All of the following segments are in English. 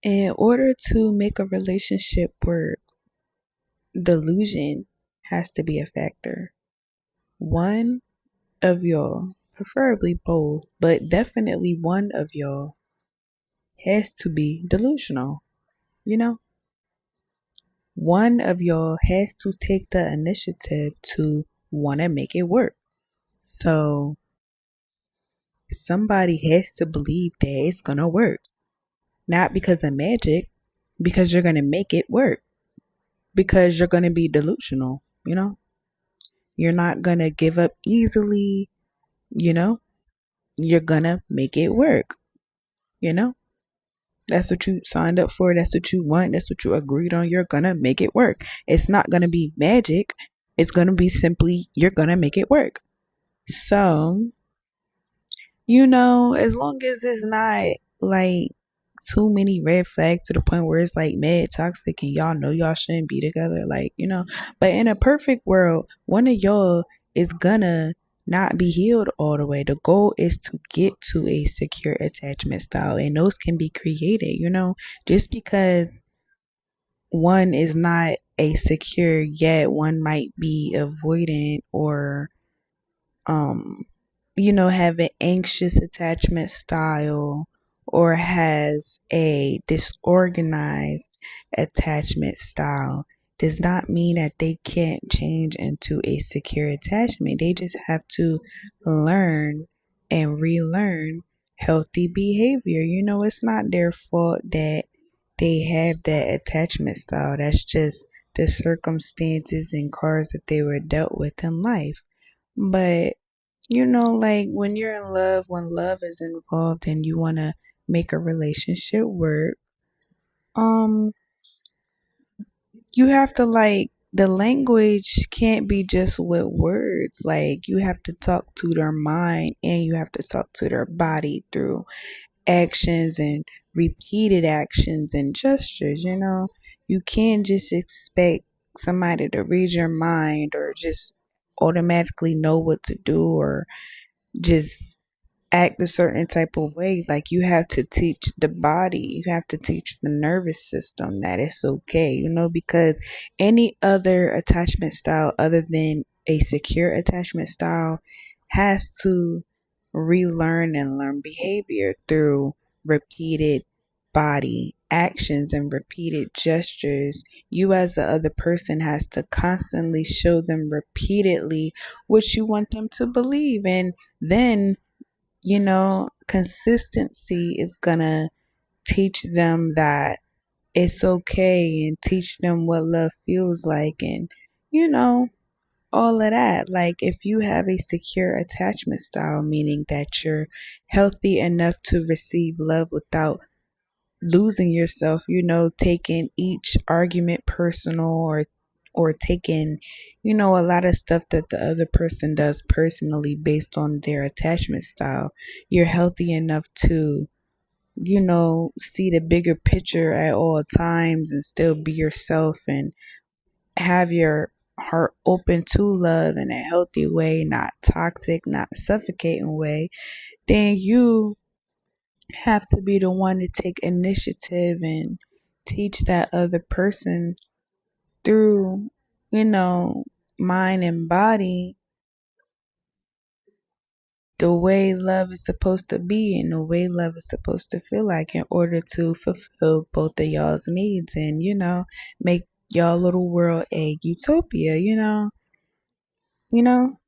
In order to make a relationship work, delusion has to be a factor. One of y'all, preferably both, but definitely one of y'all has to be delusional. You know, one of y'all has to take the initiative to want to make it work. So somebody has to believe that it's going to work. Not because of magic, because you're going to make it work. Because you're going to be delusional, you know? You're not going to give up easily, you know? You're going to make it work, you know? That's what you signed up for. That's what you want. That's what you agreed on. You're going to make it work. It's not going to be magic. It's going to be simply, you're going to make it work. So, as long as it's not like too many red flags to the point where it's like mad toxic and y'all know y'all shouldn't be together, but in a perfect world, one of y'all is gonna not be healed all the way. The goal is to get to a secure attachment style, and those can be created, just because one is not a secure yet, one might be avoidant or um have an anxious attachment style or has a disorganized attachment style does not mean that they can't change into a secure attachment. They just have to learn and relearn healthy behavior. It's not their fault that they have that attachment style. That's just the circumstances and cards that they were dealt with in life. But like when you're in love, when love is involved and you want to make a relationship work, um, you have to the language can't be just with words. Like you have to talk to their mind and you have to talk to their body through actions and repeated actions and gestures. You can't just expect somebody to read your mind or just automatically know what to do or just act a certain type of way. Like you have to teach the body, you have to teach the nervous system that it's okay, because any other attachment style other than a secure attachment style has to relearn and learn behavior through repeated body actions and repeated gestures. You as the other person has to constantly show them repeatedly what you want them to believe, and then consistency is gonna teach them that it's okay and teach them what love feels like, and you know all of that. Like if you have a secure attachment style, meaning that you're healthy enough to receive love without losing yourself, taking each argument personal or taking, a lot of stuff that the other person does personally based on their attachment style. You're healthy enough to, see the bigger picture at all times and still be yourself and have your heart open to love in a healthy way, not toxic, not suffocating way. Then you have to be the one to take initiative and teach that other person through, mind and body the way love is supposed to be and the way love is supposed to feel like in order to fulfill both of y'all's needs and, make y'all little world a utopia, you know?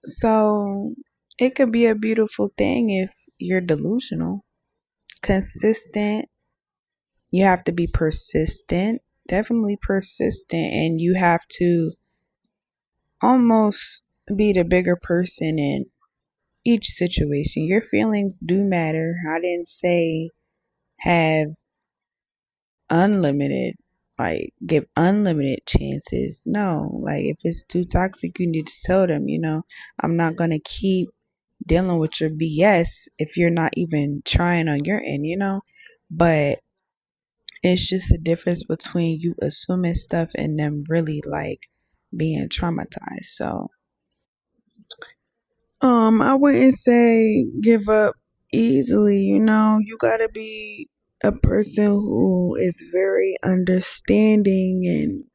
So it could be a beautiful thing if you're delusional. Consistent. You have to be persistent, definitely persistent, and you have to almost be the bigger person in each situation. Your feelings do matter. I didn't say have unlimited, like give unlimited chances. No, like if it's too toxic, you need to tell them, I'm not going to keep dealing with your BS if you're not even trying on your end, But it's just a difference between you assuming stuff and them really like being traumatized. So, I wouldn't say give up easily, you gotta be a person who is very understanding and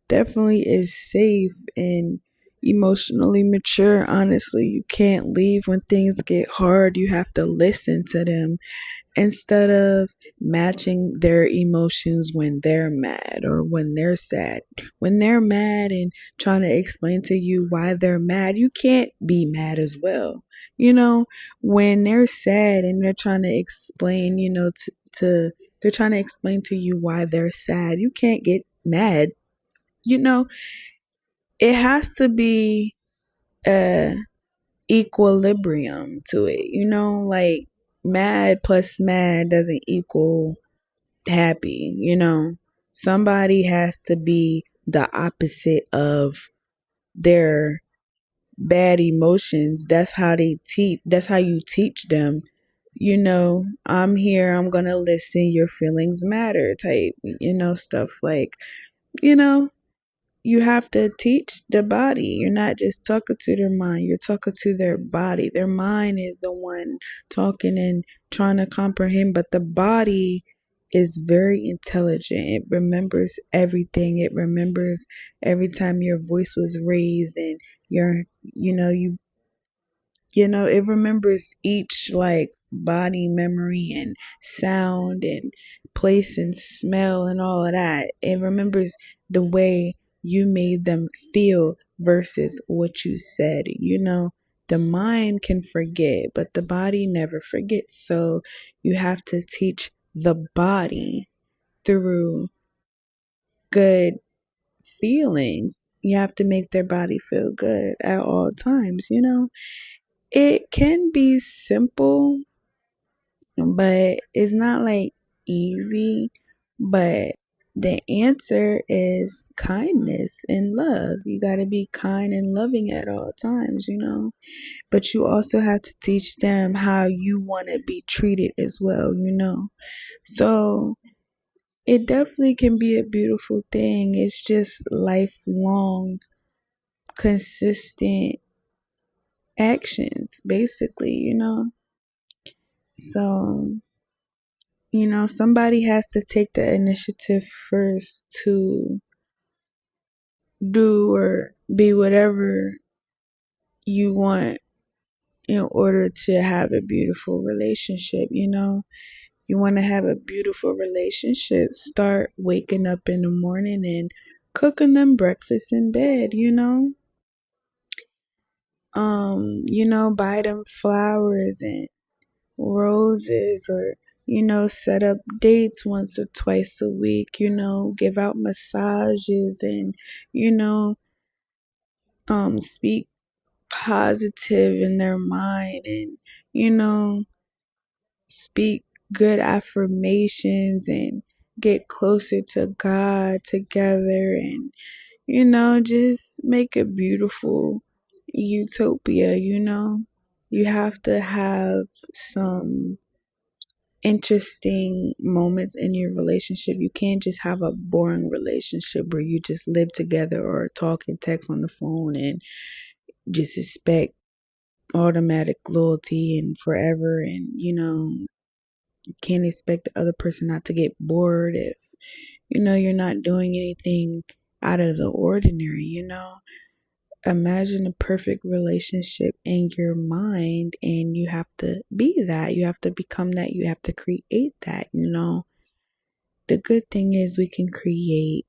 definitely is safe and emotionally mature. Honestly, you can't leave when things get hard. You have to listen to them instead of matching their emotions when they're mad or when they're sad. When they're mad and trying to explain to you why they're mad, you can't be mad as well. You know, when they're sad and they're trying to explain, to they're trying to explain to you why they're sad, you can't get mad. You know, it has to be a equilibrium to it, like mad plus mad doesn't equal happy, somebody has to be the opposite of their bad emotions. That's how you teach them, I'm here, I'm gonna listen, your feelings matter type, stuff like, you know you have to teach the body. You're not just talking to their mind, you're talking to their body. Their mind is the one talking and trying to comprehend, but the body is very intelligent. It remembers everything. It remembers every time your voice was raised and your it remembers each like body memory and sound and place and smell and all of that. It remembers the way you made them feel versus what you said. The mind can forget, but the body never forgets. So you have to teach the body through good feelings. You have to make their body feel good at all times. It can be simple, but it's not like easy. But the answer is kindness and love. You got to be kind and loving at all times. But you also have to teach them how you want to be treated as well. So it definitely can be a beautiful thing. It's just lifelong, consistent actions, basically. So, somebody has to take the initiative first to do or be whatever you want in order to have a beautiful relationship. You want to have a beautiful relationship, start waking up in the morning and cooking them breakfast in bed. Buy them flowers and roses, or set up dates once or twice a week, give out massages and you know speak positive in their mind, and you know speak good affirmations and get closer to God together, and just make a beautiful utopia. You have to have some interesting moments in your relationship. You can't just have a boring relationship where you just live together or talk and text on the phone and just expect automatic loyalty and forever, and you can't expect the other person not to get bored if you're not doing anything out of the ordinary. Imagine a perfect relationship in your mind, and you have to be that. You have to become that. You have to create that. The good thing is we can create,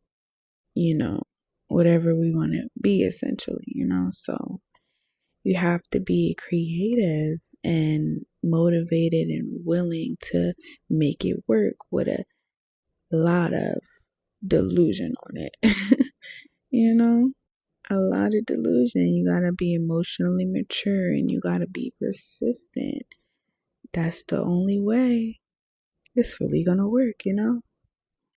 you know, whatever we want to be, essentially. So you have to be creative and motivated and willing to make it work with a lot of delusion on it. you know, a lot of delusion. You gotta be emotionally mature and you gotta be persistent. That's the only way it's really gonna work.